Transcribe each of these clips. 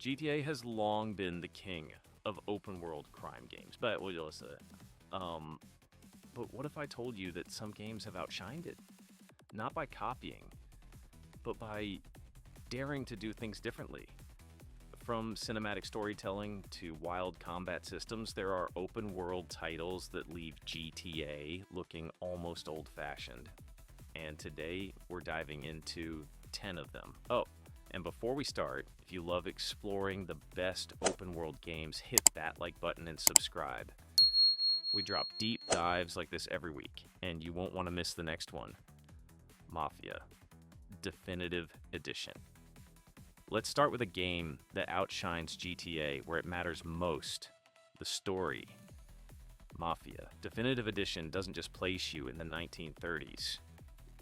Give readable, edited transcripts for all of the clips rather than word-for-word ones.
GTA has long been the king of open world crime games, but but what if I told you that some games have outshined it? Not by copying, but by daring to do things differently. From cinematic storytelling to wild combat systems, there are open world titles that leave GTA looking almost old fashioned. And today we're diving into 10 of them. Oh, and before we start, if you love exploring the best open world games, hit that like button and subscribe. We drop deep dives like this every week, and you won't want to miss the next one. Mafia, Definitive Edition. Let's start with a game that outshines GTA where it matters most, the story. Mafia, Definitive Edition doesn't just place you in the 1930s,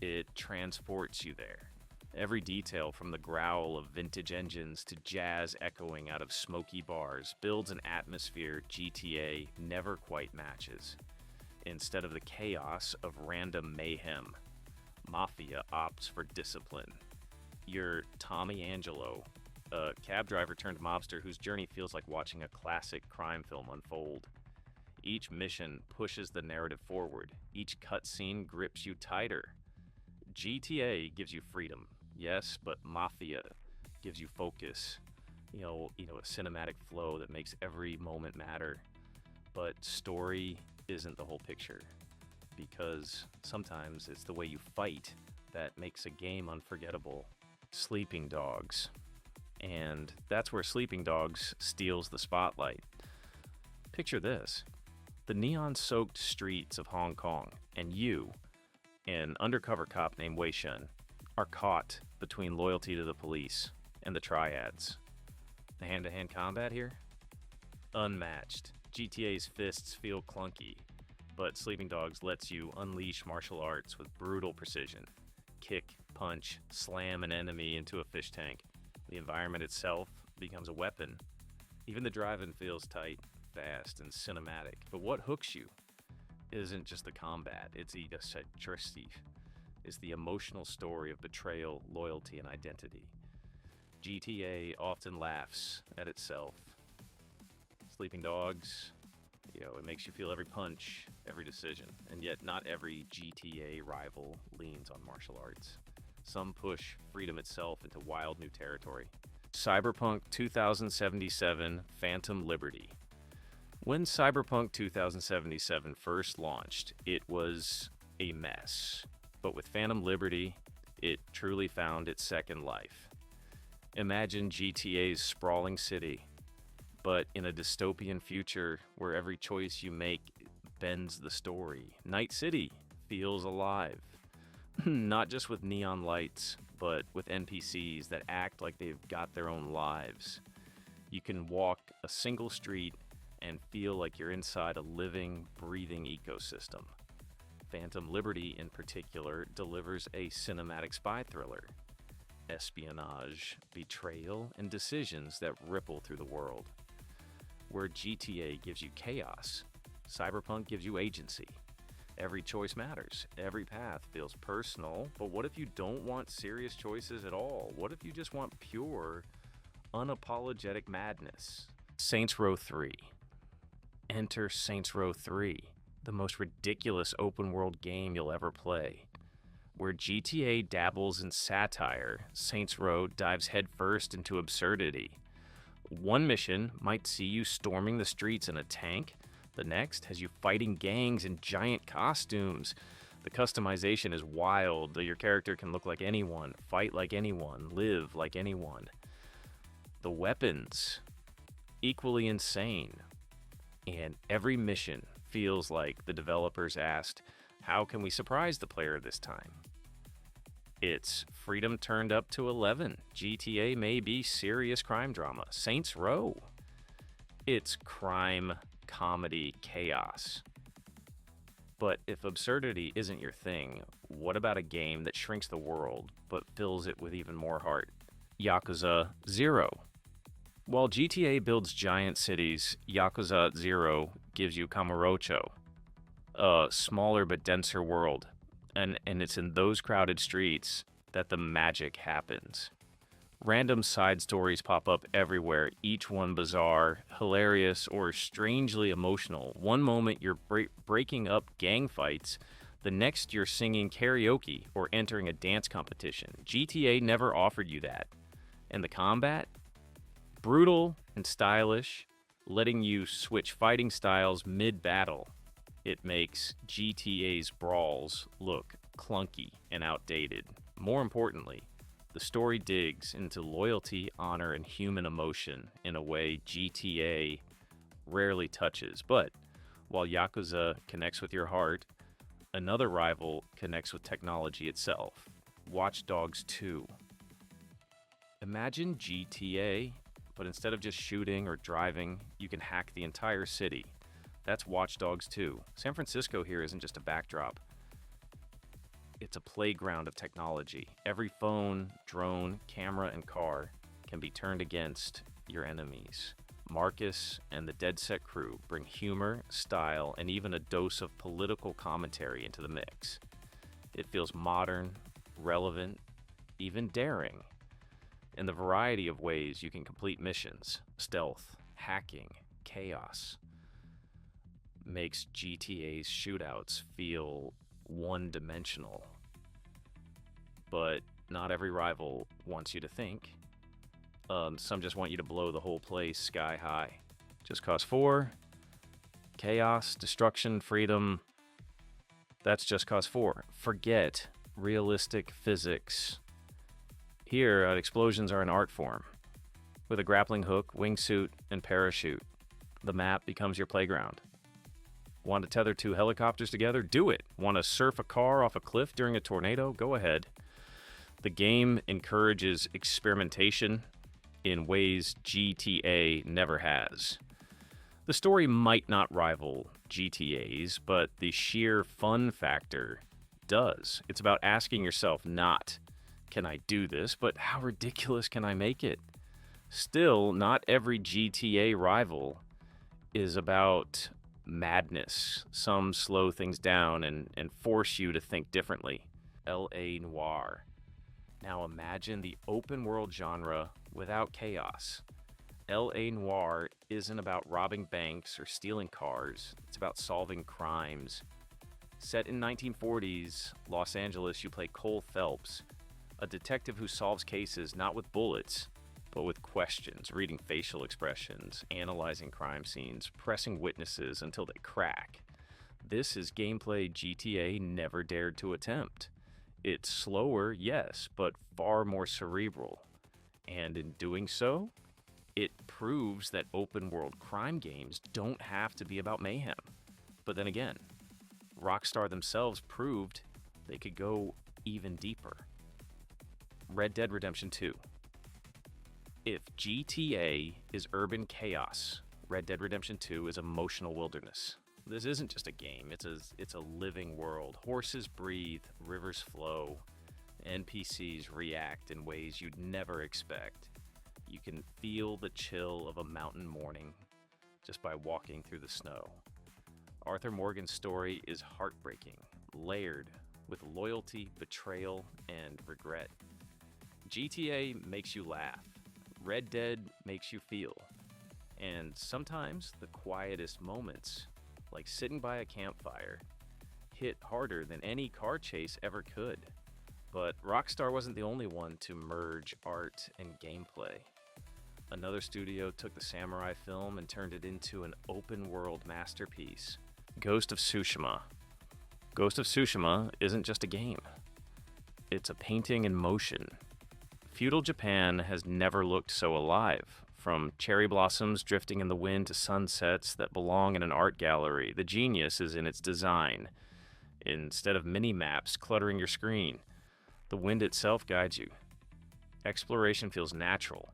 it transports you there. Every detail, from the growl of vintage engines to jazz echoing out of smoky bars, builds an atmosphere GTA never quite matches. Instead of the chaos of random mayhem, Mafia opts for discipline. You're Tommy Angelo, a cab driver turned mobster whose journey feels like watching a classic crime film unfold. Each mission pushes the narrative forward. Each cutscene grips you tighter. GTA gives you freedom, yes, but Mafia gives you focus. A cinematic flow that makes every moment matter. But story isn't the whole picture, because sometimes it's the way you fight that makes a game unforgettable. Sleeping Dogs. And that's where Sleeping Dogs steals the spotlight. Picture this. The neon-soaked streets of Hong Kong, and you, an undercover cop named Wei Shun, are caught between loyalty to the police and the triads. The hand-to-hand combat here? Unmatched. GTA's fists feel clunky, but Sleeping Dogs lets you unleash martial arts with brutal precision. Kick, punch, slam an enemy into a fish tank. The environment itself becomes a weapon. Even the driving feels tight, fast, and cinematic. But what hooks you isn't just the combat, it's the electricity. It's the emotional story of betrayal, loyalty, and identity. GTA often laughs at itself. Sleeping Dogs, it makes you feel every punch, every decision, and yet not every GTA rival leans on martial arts. Some push freedom itself into wild new territory. Cyberpunk 2077 Phantom Liberty. When Cyberpunk 2077 first launched, it was a mess. But with Phantom Liberty, it truly found its second life. Imagine GTA's sprawling city, but in a dystopian future where every choice you make bends the story. Night City feels alive. Not just with neon lights, but with NPCs that act like they've got their own lives. You can walk a single street and feel like you're inside a living, breathing ecosystem. Phantom Liberty, in particular, delivers a cinematic spy thriller. Espionage, betrayal, and decisions that ripple through the world. Where GTA gives you chaos, Cyberpunk gives you agency. Every choice matters. Every path feels personal. But what if you don't want serious choices at all? What if you just want pure, unapologetic madness? Saints Row 3. Enter Saints Row 3, the most ridiculous open-world game you'll ever play. Where GTA dabbles in satire, Saints Row dives headfirst into absurdity. One mission might see you storming the streets in a tank. The next has you fighting gangs in giant costumes. The customization is wild. Your character can look like anyone, fight like anyone, live like anyone. The weapons, equally insane. And every mission feels like the developers asked, how can we surprise the player this time? It's freedom turned up to 11. GTA may be serious crime drama. Saints Row. It's crime, comedy, chaos. But if absurdity isn't your thing, what about a game that shrinks the world but fills it with even more heart? Yakuza 0. While GTA builds giant cities, Yakuza 0 gives you Kamurocho, a smaller but denser world. And it's in those crowded streets that the magic happens. Random side stories pop up everywhere, each one bizarre, hilarious, or strangely emotional. One moment you're breaking up gang fights, the next you're singing karaoke or entering a dance competition. GTA never offered you that. And the combat? Brutal and stylish, letting you switch fighting styles mid-battle. It makes GTA's brawls look clunky and outdated. More importantly, the story digs into loyalty, honor, and human emotion in a way GTA rarely touches. But while Yakuza connects with your heart, another rival connects with technology itself. Watch Dogs 2. Imagine GTA, but instead of just shooting or driving, you can hack the entire city. That's Watch Dogs 2. San Francisco here isn't just a backdrop. It's a playground of technology. Every phone, drone, camera, and car can be turned against your enemies. Marcus and the Dead Set crew bring humor, style, and even a dose of political commentary into the mix. It feels modern, relevant, even daring. In the variety of ways you can complete missions, stealth, hacking, chaos, makes GTA's shootouts feel one-dimensional. But not every rival wants you to think. Some just want you to blow the whole place sky high. Just Cause 4, chaos, destruction, freedom. That's Just Cause 4. Forget realistic physics. Here, explosions are an art form. With a grappling hook, wingsuit, and parachute, the map becomes your playground. Want to tether 2 helicopters together? Do it. Want to surf a car off a cliff during a tornado? Go ahead. The game encourages experimentation in ways GTA never has. The story might not rival GTA's, but the sheer fun factor does. It's about asking yourself not, can I do this, but how ridiculous can I make it? Still, not every GTA rival is about madness. Some slow things down and force you to think differently. L.A. Noire. Now imagine the open world genre without chaos. L.A. Noire isn't about robbing banks or stealing cars. It's about solving crimes. Set in 1940s Los Angeles, you play Cole Phelps, a detective who solves cases not with bullets, but with questions, reading facial expressions, analyzing crime scenes, pressing witnesses until they crack. This is gameplay GTA never dared to attempt. It's slower, yes, but far more cerebral. And in doing so, it proves that open-world crime games don't have to be about mayhem. But then again, Rockstar themselves proved they could go even deeper. Red Dead Redemption 2. If GTA is urban chaos, Red Dead Redemption 2 is emotional wilderness. This isn't just a game, it's a living world. Horses breathe, rivers flow, NPCs react in ways you'd never expect. You can feel the chill of a mountain morning just by walking through the snow. Arthur Morgan's story is heartbreaking, layered with loyalty, betrayal, and regret. GTA makes you laugh. Red Dead makes you feel. And sometimes the quietest moments, like sitting by a campfire, hit harder than any car chase ever could. But Rockstar wasn't the only one to merge art and gameplay. Another studio took the samurai film and turned it into an open-world masterpiece, Ghost of Tsushima. Ghost of Tsushima isn't just a game. It's a painting in motion. Feudal Japan has never looked so alive. From cherry blossoms drifting in the wind to sunsets that belong in an art gallery, the genius is in its design. Instead of mini-maps cluttering your screen, the wind itself guides you. Exploration feels natural,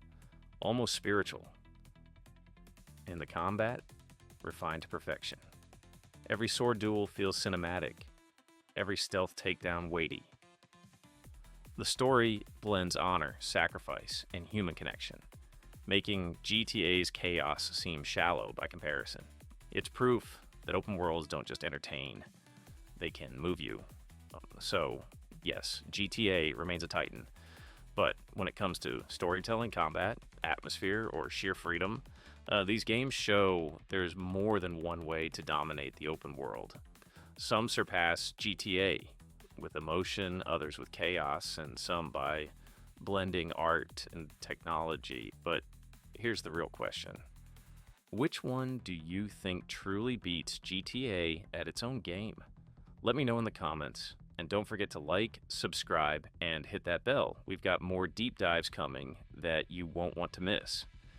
almost spiritual. And the combat, refined to perfection. Every sword duel feels cinematic, every stealth takedown weighty. The story blends honor, sacrifice, and human connection, making GTA's chaos seem shallow by comparison. It's proof that open worlds don't just entertain, they can move you. So, yes, GTA remains a titan, But when it comes to storytelling, combat, atmosphere, or sheer freedom, these games show there's more than one way to dominate the open world. Some surpass GTA with emotion, others with chaos, and some by blending art and technology. But here's the real question. Which one do you think truly beats GTA at its own game? Let me know in the comments. And don't forget to like, subscribe, and hit that bell. We've got more deep dives coming that you won't want to miss.